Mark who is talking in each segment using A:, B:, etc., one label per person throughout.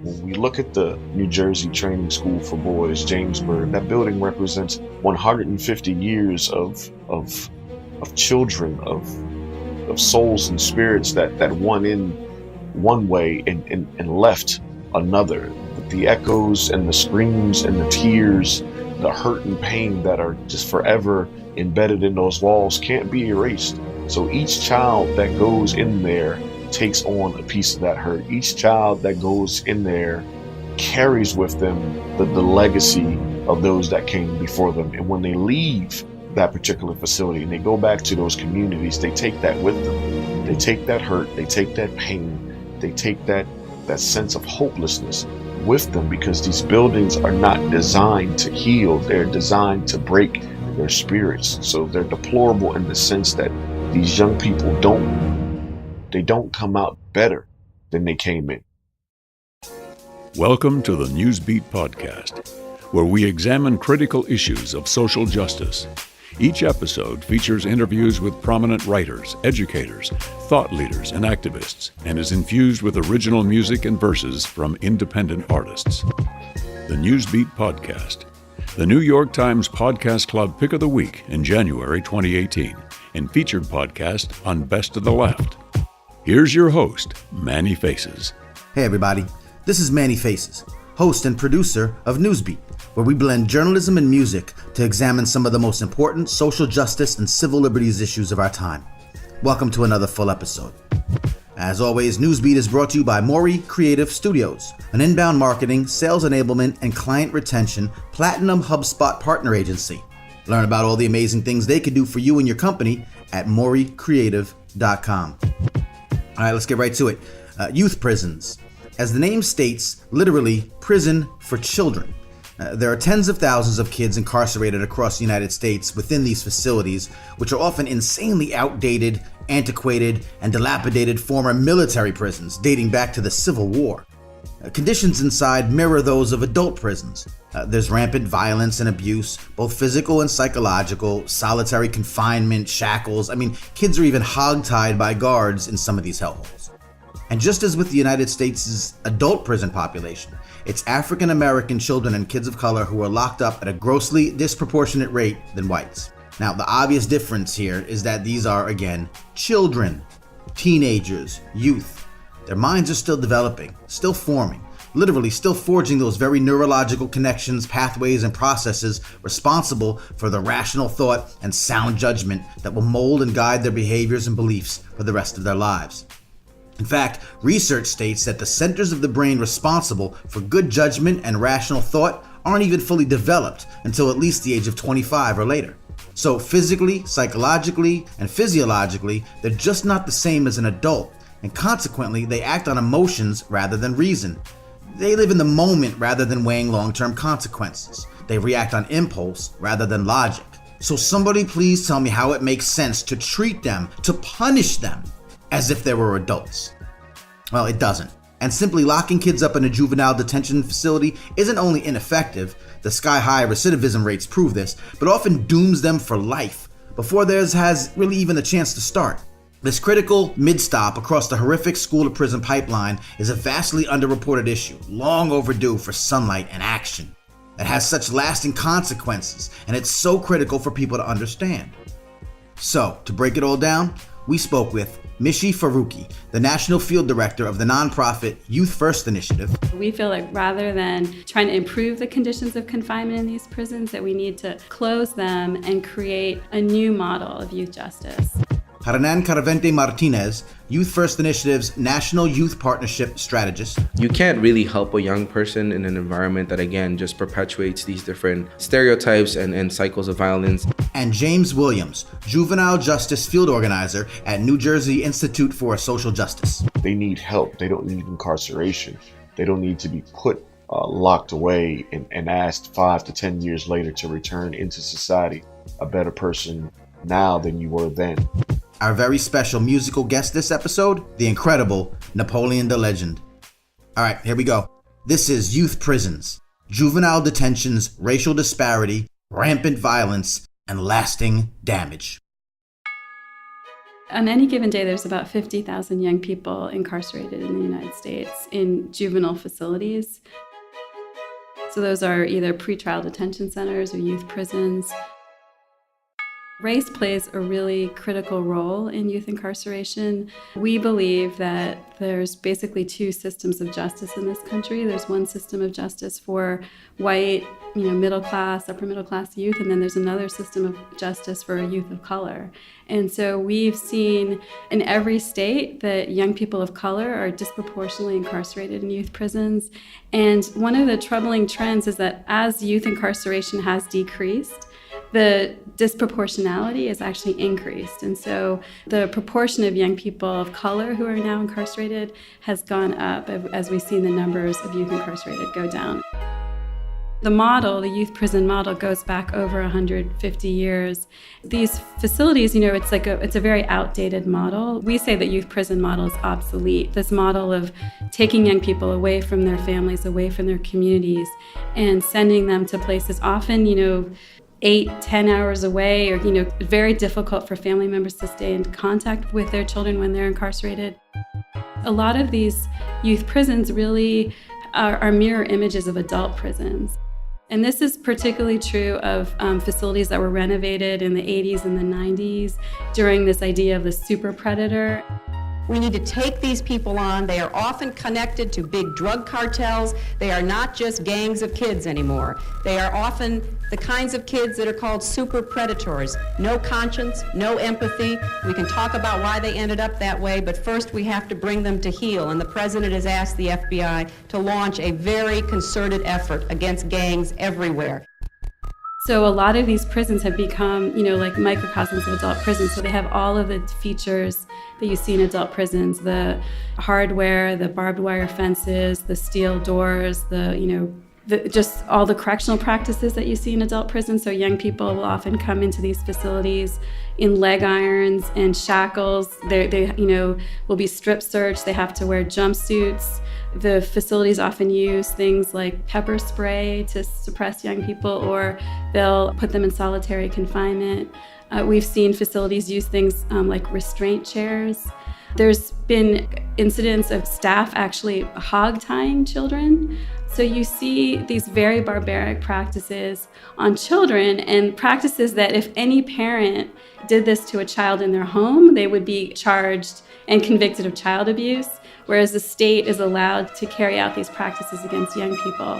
A: When we look at the New Jersey Training School for Boys, Jamesburg, that building represents 150 years of children, of souls and spirits that went in one way and left another. The echoes and the screams and the tears, the hurt and pain that are just forever embedded in those walls can't be erased. So each child that goes in there takes on a piece of that hurt. Each child that goes in there carries with them the legacy of those that came before them. And when they leave that particular facility and they go back to those communities, they take that with them. They take that hurt, they take that pain, they take that sense of hopelessness with them, because these buildings are not designed to heal, they're designed to break their spirits. So they're deplorable in the sense that these young people don't come out better than they came in.
B: Welcome to the Newsbeat podcast, where we examine critical issues of social justice. Each episode features interviews with prominent writers, educators, thought leaders, and activists, and is infused with original music and verses from independent artists. The Newsbeat podcast, the New York Times Podcast Club Pick of the Week in January 2018, and featured podcast on Best of the Left. Here's your host, Manny Faces.
C: Hey everybody, this is Manny Faces, host and producer of Newsbeat, where we blend journalism and music to examine some of the most important social justice and civil liberties issues of our time. Welcome to another full episode. As always, Newsbeat is brought to you by Maury Creative Studios, an inbound marketing, sales enablement, and client retention platinum HubSpot partner agency. Learn about all the amazing things they can do for you and your company at maurycreative.com. All right, let's get right to it. Youth prisons. As the name states, literally prison for children. There are tens of thousands of kids incarcerated across the United States within these facilities, which are often insanely outdated, antiquated, and dilapidated former military prisons dating back to the Civil War. Conditions inside mirror those of adult prisons. There's rampant violence and abuse, both physical and psychological, solitary confinement, shackles. Kids are even hog-tied by guards in some of these hellholes. And just as with the United States' adult prison population, it's African American children and kids of color who are locked up at a grossly disproportionate rate than whites. Now, the obvious difference here is that these are, again, children, teenagers, youth. Their minds are still developing, still forming, literally still forging those very neurological connections, pathways, and processes responsible for the rational thought and sound judgment that will mold and guide their behaviors and beliefs for the rest of their lives. In fact, research states that the centers of the brain responsible for good judgment and rational thought aren't even fully developed until at least the age of 25 or later. So physically, psychologically, and physiologically, they're just not the same as an adult, and consequently, they act on emotions rather than reason. They live in the moment rather than weighing long-term consequences. They react on impulse rather than logic. So somebody please tell me how it makes sense to treat them, to punish them, as if they were adults. Well, it doesn't. And simply locking kids up in a juvenile detention facility isn't only ineffective, the sky-high recidivism rates prove this, but often dooms them for life before theirs has really even a chance to start. This critical mid-stop across the horrific school-to-prison pipeline is a vastly underreported issue, long overdue for sunlight and action. It has such lasting consequences, and it's so critical for people to understand. So, to break it all down, we spoke with Mishi Faruqi, the National Field Director of the nonprofit Youth First Initiative.
D: We feel like rather than trying to improve the conditions of confinement in these prisons, that we need to close them and create a new model of youth justice.
C: Hernan Caravente Martinez, Youth First Initiative's National Youth Partnership Strategist.
E: You can't really help a young person in an environment that, again, just perpetuates these different stereotypes and cycles of violence.
C: And James Williams, Juvenile Justice Field Organizer at New Jersey Institute for Social Justice.
A: They need help. They don't need incarceration. They don't need to be put locked away and asked 5 to 10 years later to return into society a better person now than you were then.
C: Our very special musical guest this episode, the incredible Napoleon the Legend. All right, here we go. This is Youth Prisons, Juvenile Detention's Racial Disparity, Rampant Violence, and Lasting Damage.
D: On any given day, there's about 50,000 young people incarcerated in the United States in juvenile facilities. So those are either pretrial detention centers or youth prisons. Race plays a really critical role in youth incarceration. We believe that there's basically two systems of justice in this country. There's one system of justice for white, middle class, upper middle class youth, and then there's another system of justice for youth of color. And so we've seen in every state that young people of color are disproportionately incarcerated in youth prisons. And one of the troubling trends is that as youth incarceration has decreased, the disproportionality is actually increased. And so the proportion of young people of color who are now incarcerated has gone up as we've seen the numbers of youth incarcerated go down. The model, the youth prison model, goes back over 150 years. These facilities, it's a very outdated model. We say that youth prison model is obsolete. This model of taking young people away from their families, away from their communities, and sending them to places often, 8-10 hours away, or very difficult for family members to stay in contact with their children when they're incarcerated. A lot of these youth prisons really are mirror images of adult prisons. And this is particularly true of facilities that were renovated in the 80s and the 90s during this idea of the super predator.
F: We need to take these people on. They are often connected to big drug cartels. They are not just gangs of kids anymore. They are often the kinds of kids that are called super predators. No conscience, no empathy. We can talk about why they ended up that way, but first we have to bring them to heel. And the president has asked the FBI to launch a very concerted effort against gangs everywhere.
D: So a lot of these prisons have become, like microcosms of adult prisons. So they have all of the features that you see in adult prisons, the hardware, the barbed wire fences, the steel doors, just all the correctional practices that you see in adult prisons. So young people will often come into these facilities in leg irons and shackles. They will be strip searched. They have to wear jumpsuits. The facilities often use things like pepper spray to suppress young people, or they'll put them in solitary confinement. We've seen facilities use things like restraint chairs. There's been incidents of staff actually hog-tying children. So you see these very barbaric practices on children, and practices that if any parent did this to a child in their home, they would be charged and convicted of child abuse, whereas the state is allowed to carry out these practices against young people.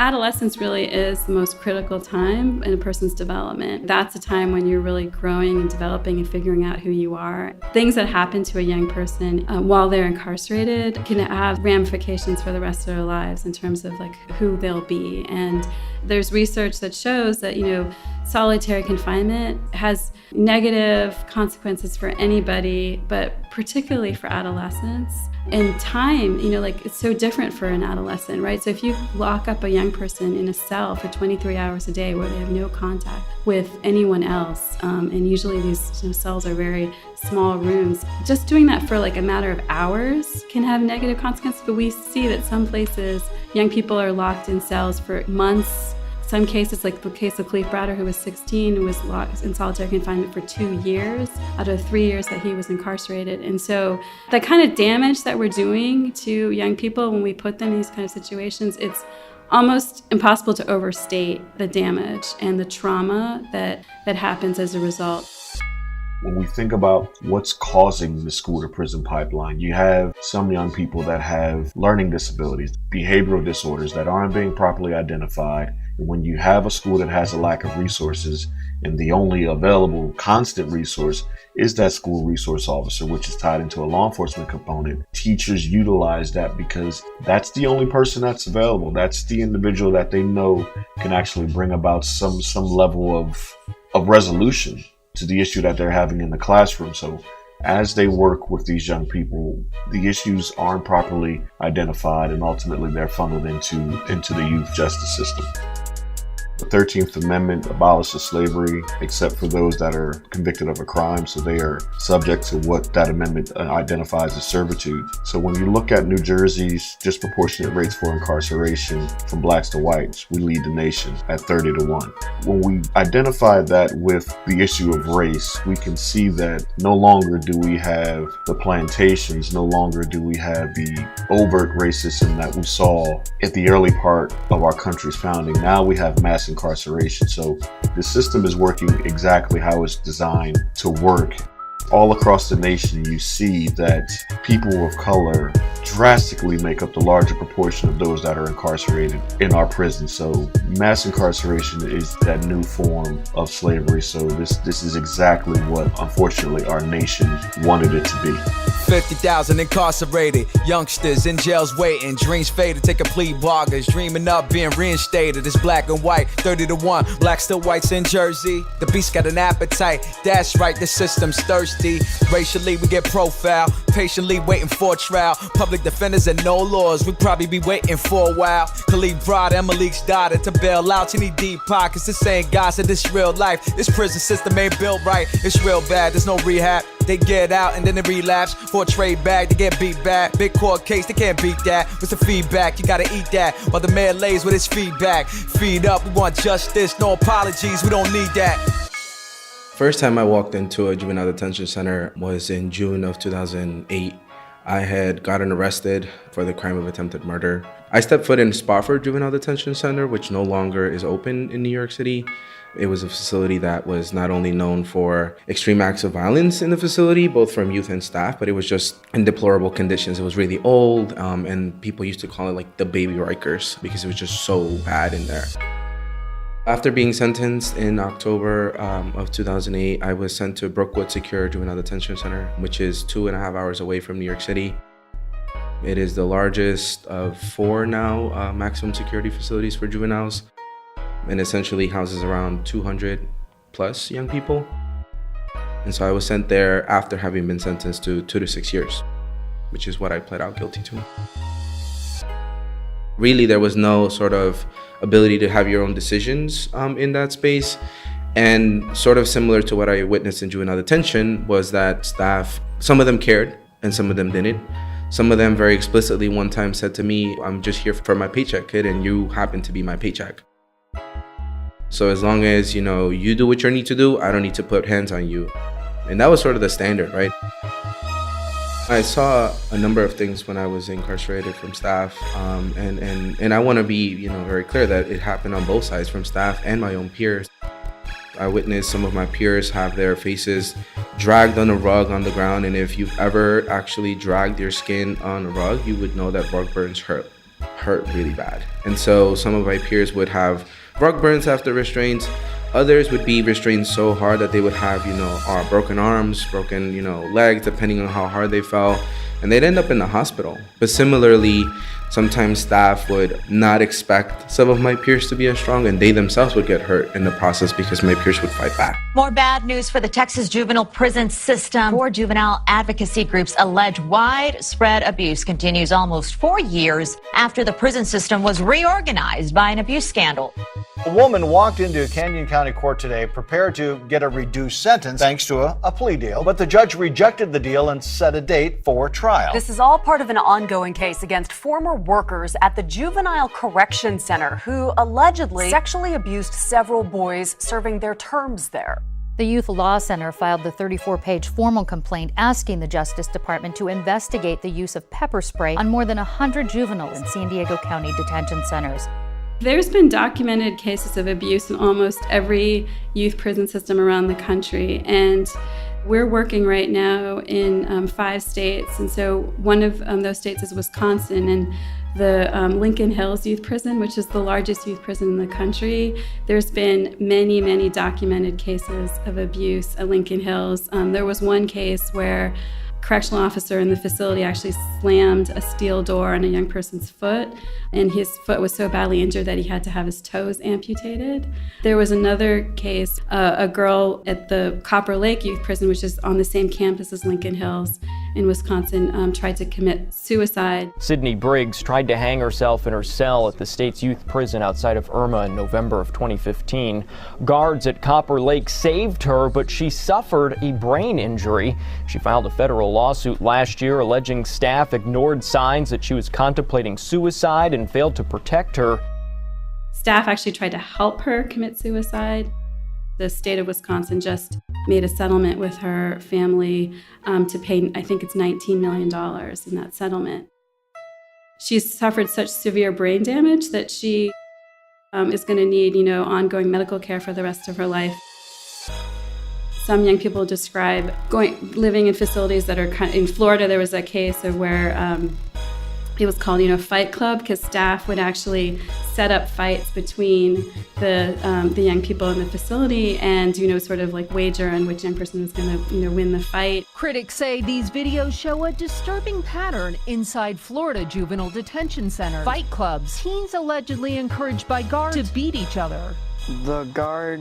D: Adolescence really is the most critical time in a person's development. That's a time when you're really growing and developing and figuring out who you are. Things that happen to a young person while they're incarcerated can have ramifications for the rest of their lives in terms of who they'll be. And there's research that shows that, solitary confinement has negative consequences for anybody, but particularly for adolescents. And time, it's so different for an adolescent, right? So if you lock up a young person in a cell for 23 hours a day where they have no contact with anyone else, and usually these cells are very small rooms, just doing that for a matter of hours can have negative consequences. But we see that some places, young people are locked in cells for months. Some cases, like the case of Cleve Browder, who was 16, was locked in solitary confinement for 2 years out of 3 years that he was incarcerated. And so the kind of damage that we're doing to young people when we put them in these kind of situations, it's almost impossible to overstate the damage and the trauma that happens as a result.
A: When we think about what's causing the school to prison pipeline, you have some young people that have learning disabilities, behavioral disorders that aren't being properly identified. And when you have a school that has a lack of resources, and the only available constant resource is that school resource officer, which is tied into a law enforcement component, teachers utilize that because that's the only person that's available. That's the individual that they know can actually bring about some level of resolution to the issue that they're having in the classroom. So as they work with these young people, the issues aren't properly identified, and ultimately they're funneled into the youth justice system. The 13th Amendment abolishes slavery except for those that are convicted of a crime, so they are subject to what that amendment identifies as servitude. So when you look at New Jersey's disproportionate rates for incarceration from blacks to whites, we lead the nation at 30-1. When we identify that with the issue of race, we can see that no longer do we have the plantations, no longer do we have the overt racism that we saw at the early part of our country's founding. Now we have mass incarceration. So the system is working exactly how it's designed to work. All across the nation, you see that people of color drastically make up the larger proportion of those that are incarcerated in our prisons. So mass incarceration is that new form of slavery. So this is exactly what, unfortunately, our nation wanted it to be.
G: 50,000 incarcerated, youngsters in jails waiting, dreams faded, take a plea bargains, dreaming up being reinstated. It's black and white, 30-1, blacks to whites in Jersey. The beast got an appetite, that's right, the system's thirsty. Racially we get profiled, patiently waiting for trial. Public defenders and no laws, we probably be waiting for a while. Khalid brought Emily's daughter to bail out, she need deep pockets. This ain't gossip, this real life. This prison system ain't built right, it's real bad, there's no rehab. They get out and then they relapse. For a trade bag, they get beat back. Big court case, they can't beat that. What's the feedback? You gotta eat that. While the mayor lays with his feedback. Feed up, we want justice, no apologies, we don't need that.
E: First time I walked into a juvenile detention center was in June of 2008. I had gotten arrested for the crime of attempted murder. I stepped foot in Spofford Juvenile Detention Center, which no longer is open in New York City. It was a facility that was not only known for extreme acts of violence in the facility, both from youth and staff, but it was just in deplorable conditions. It was really old, and people used to call it like the baby Rikers because it was just so bad in there. After being sentenced in October of 2008, I was sent to Brookwood Secure Juvenile Detention Center, which is 2.5 hours away from New York City. It is the largest of 4 now maximum security facilities for juveniles, and essentially houses around 200 plus young people. And so I was sent there after having been sentenced to 2 to 6 years, which is what I pled out guilty to. Really, there was no sort of ability to have your own decisions in that space. And sort of similar to what I witnessed in juvenile detention was that staff, some of them cared and some of them didn't. Some of them very explicitly one time said to me, "I'm just here for my paycheck, kid, and you happen to be my paycheck. So as long as, you do what you need to do, I don't need to put hands on you." And that was sort of the standard, right? I saw a number of things when I was incarcerated from staff, and I want to be, very clear that it happened on both sides, from staff and my own peers. I witnessed some of my peers have their faces dragged on a rug on the ground, and if you've ever actually dragged your skin on a rug, you would know that rug burns hurt really bad. And so some of my peers would have rug burns after restraints. Others would be restrained so hard that they would have, broken arms, broken, legs, depending on how hard they fell, and they'd end up in the hospital. But similarly, sometimes staff would not expect some of my peers to be as strong, and they themselves would get hurt in the process because my peers would fight back.
H: More bad news for the Texas juvenile prison system. 4 juvenile advocacy groups allege widespread abuse continues almost 4 years after the prison system was reorganized by an abuse scandal.
I: A woman walked into Canyon County Court today prepared to get a reduced sentence thanks to a plea deal, but the judge rejected the deal and set a date for trial.
J: This is all part of an ongoing case against former workers at the Juvenile Correction Center who allegedly sexually abused several boys serving their terms there.
K: The Youth Law Center filed the 34-page formal complaint asking the Justice Department to investigate the use of pepper spray on more than 100 juveniles in San Diego County detention centers.
D: There's been documented cases of abuse in almost every youth prison system around the country, and we're working right now in 5 states, and so one of those states is Wisconsin, and the Lincoln Hills Youth Prison, which is the largest youth prison in the country. There's been many, many documented cases of abuse at Lincoln Hills. There was one case where correctional officer in the facility actually slammed a steel door on a young person's foot, and his foot was so badly injured that he had to have his toes amputated. There was another case, a girl at the Copper Lake Youth Prison, which is on the same campus as Lincoln Hills, in Wisconsin tried to commit suicide.
L: Sydney Briggs tried to hang herself in her cell at the state's youth prison outside of Irma in November of 2015. Guards at Copper Lake saved her, but she suffered a brain injury. She filed a federal lawsuit last year alleging staff ignored signs that she was contemplating suicide and failed to protect her.
D: Staff actually tried to help her commit suicide. The state of Wisconsin just made a settlement with her family to pay, I think it's $19 million in that settlement. She's suffered such severe brain damage that she is going to need, ongoing medical care for the rest of her life. Some young people describe living in facilities that are in Florida. There was a case of where it was called, Fight Club, because staff would actually set up fights between the young people in the facility and, sort of like wager on which young person is going to, win the fight.
M: Critics say these videos show a disturbing pattern inside Florida juvenile detention centers. Fight clubs, teens allegedly encouraged by guards to beat each other.
N: The guard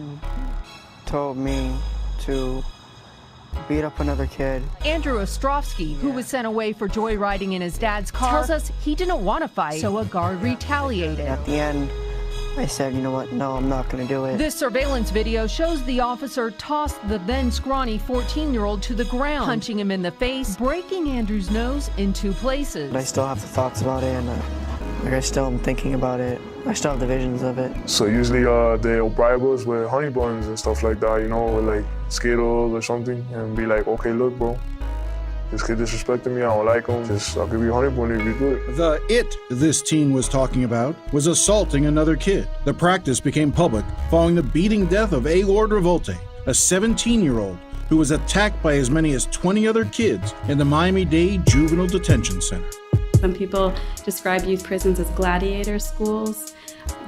N: told me to beat up another kid.
M: Andrew Ostrovsky, who was sent away for joyriding in his dad's car, tells us he didn't want to fight, so a guard retaliated.
N: At the end, I said, you know what, no, I'm not going to do it.
M: This surveillance video shows the officer toss the then scrawny 14-year-old to the ground, punching him in the face, breaking Andrew's nose in 2 places.
N: But I still have the thoughts about it, and I still am thinking about it. I still have the visions of it.
O: So usually they'll bribe us with honey buns and stuff like that, with like Skittles or something, and be like, okay, look, bro, this kid disrespecting me, I don't like him, I'll give you a honey bun if you good.
P: The it this teen was talking about was assaulting another kid. The practice became public following the beating death of Aylord Revolte, a 17-year-old who was attacked by as many as 20 other kids in the Miami-Dade Juvenile Detention Center.
D: Some people describe youth prisons as gladiator schools.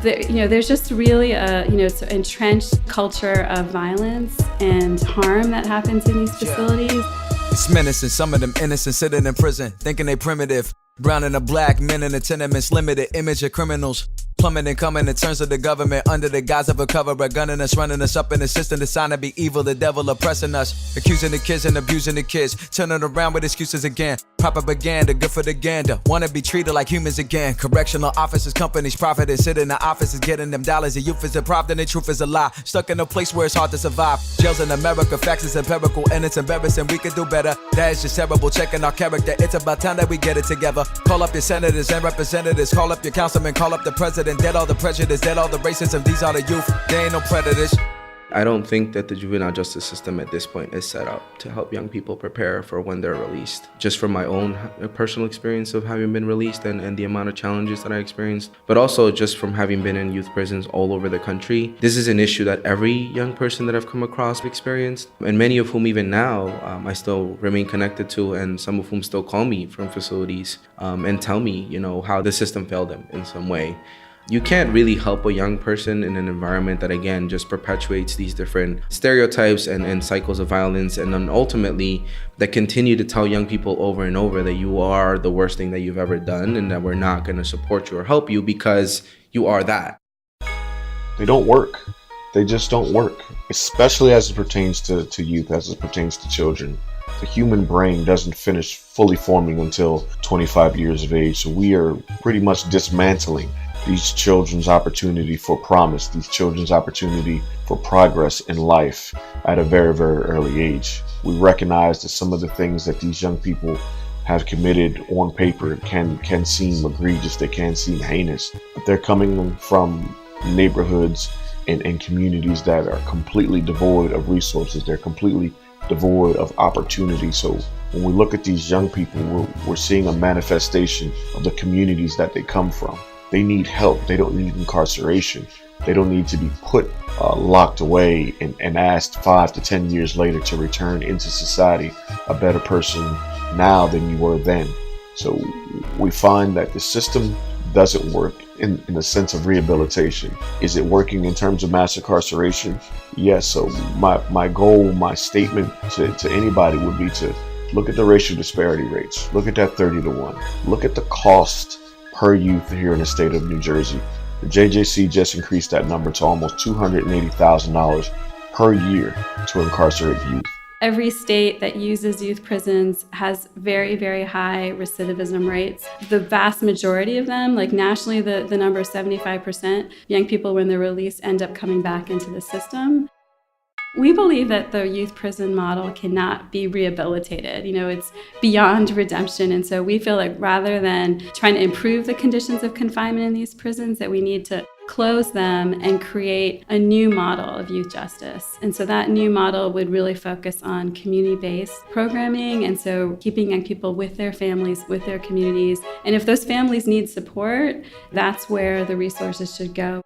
D: There's just really a entrenched culture of violence and harm that happens in these facilities.
G: It's menacing, some of them innocent sitting in prison, thinking they primitive. Brown and the black men in the tenements, limited image of criminals. Plummeting, coming in terms of the government under the guise of a cover, gunning us, running us up in the system, designed to be evil, the devil oppressing us, accusing the kids and abusing the kids, turning around with excuses again. Propaganda, good for the gander, wanna be treated like humans again. Correctional officers, companies profiting, sitting in the offices, getting them dollars. The youth is a prop, then the truth is a lie. Stuck in a place where it's hard to survive. Jails in America, facts is empirical, and it's embarrassing. We could do better. That is just terrible. Checking our character. It's about time that we get it together. Call up your senators and representatives. Call up your councilman. Call up the president. Dead all the prejudice. Dead all the racism. These are the youth. They ain't no predators.
E: I don't think that the juvenile justice system at this point is set up to help young people prepare for when they're released. Just from my own personal experience of having been released and the amount of challenges that I experienced, but also just from having been in youth prisons all over the country. This is an issue that every young person that I've come across experienced, and many of whom even now I still remain connected to, and some of whom still call me from facilities and tell me, how the system failed them in some way. You can't really help a young person in an environment that, again, just perpetuates these different stereotypes and cycles of violence, and then ultimately that continue to tell young people over and over that you are the worst thing that you've ever done and that we're not going to support you or help you because you are that.
A: They don't work. They just don't work, especially as it pertains to youth, as it pertains to children. The human brain doesn't finish fully forming until 25 years of age, so we are pretty much dismantling these children's opportunity for promise, these children's opportunity for progress in life at a very, very early age. We recognize that some of the things that these young people have committed on paper can seem egregious, they can seem heinous, but they're coming from neighborhoods and communities that are completely devoid of resources. They're completely devoid of opportunity. So when we look at these young people, we're seeing a manifestation of the communities that they come from. They need help. They don't need incarceration. They don't need to be put locked away and asked 5 to 10 years later to return into society a better person now than you were then. So we find that the system doesn't work in the sense of rehabilitation. Is it working in terms of mass incarceration? Yes. So my goal, my statement to anybody would be to look at the racial disparity rates. Look at that 30 to 1. Look at the cost per youth here in the state of New Jersey. The JJC just increased that number to almost $280,000 per year to incarcerate youth.
D: Every state that uses youth prisons has very, very high recidivism rates. The vast majority of them, like nationally, the number is 75%, young people when they're released end up coming back into the system. We believe that the youth prison model cannot be rehabilitated. It's beyond redemption. And so we feel like rather than trying to improve the conditions of confinement in these prisons, that we need to close them and create a new model of youth justice. And so that new model would really focus on community-based programming, and so keeping young people with their families, with their communities. And if those families need support, that's where the resources should go.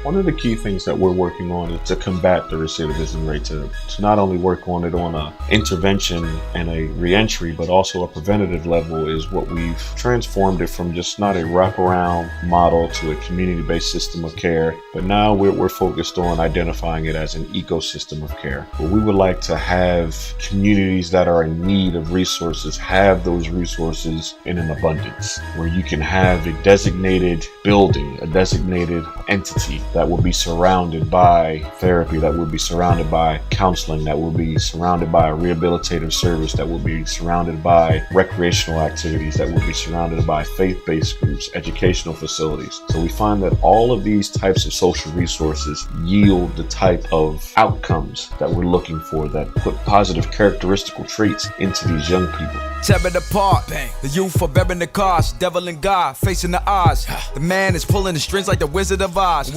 A: One of the key things that we're working on is to combat the recidivism rate, to not only work on it on a intervention and a reentry, but also a preventative level, is what we've transformed it from just not a wraparound model to a community-based system of care, but now we're focused on identifying it as an ecosystem of care. But we would like to have communities that are in need of resources have those resources in an abundance, where you can have a designated building, a designated entity that will be surrounded by therapy, that will be surrounded by counseling, that will be surrounded by a rehabilitative service, that will be surrounded by recreational activities, that will be surrounded by faith-based groups, educational facilities. So we find that all of these types of social resources yield the type of outcomes that we're looking for, that put positive characteristical traits into these young people.
G: Tear it apart. Bang. The youth are bearing the cost. Devil and God facing the odds. The man is pulling the strings like the Wizard of Oz.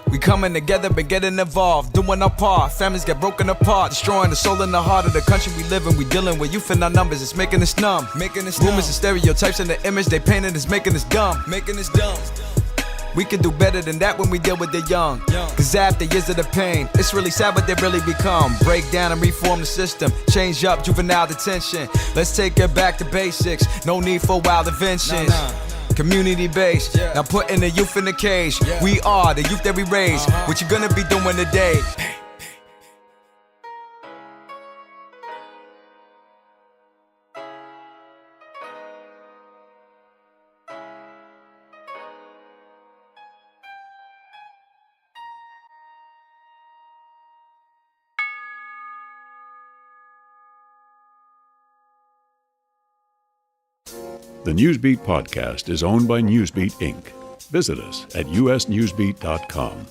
G: We coming together and getting involved, doing our part. Families get broken apart, destroying the soul and the heart of the country we live in. We dealing with youth and our numbers, it's making us numb. Rumors and stereotypes and the image they painted is making us dumb. We can do better than that when we deal with the young. Cause after years of the pain, it's really sad what they really become. Break down and reform the system, change up juvenile detention. Let's take it back to basics, no need for wild inventions. Community based, now putting the youth in the cage. We are the youth that we raise. What you gonna be doing today?
B: The Newsbeat podcast is owned by Newsbeat, Inc. Visit us at usnewsbeat.com.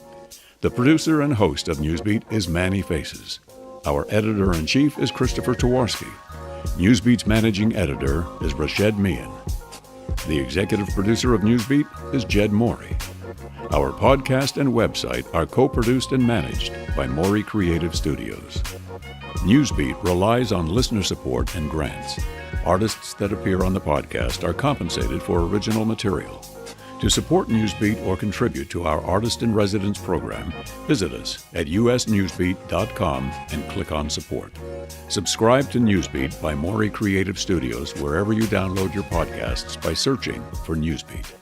B: The producer and host of Newsbeat is Manny Faces. Our editor-in-chief is Christopher Towarski. Newsbeat's managing editor is Rashed Mian. The executive producer of Newsbeat is Jed Morey. Our podcast and website are co-produced and managed by Morey Creative Studios. Newsbeat relies on listener support and grants. Artists that appear on the podcast are compensated for original material. To support Newsbeat or contribute to our Artist-in-Residence program, visit us at usnewsbeat.com and click on Support. Subscribe to Newsbeat by Morey Creative Studios wherever you download your podcasts by searching for Newsbeat.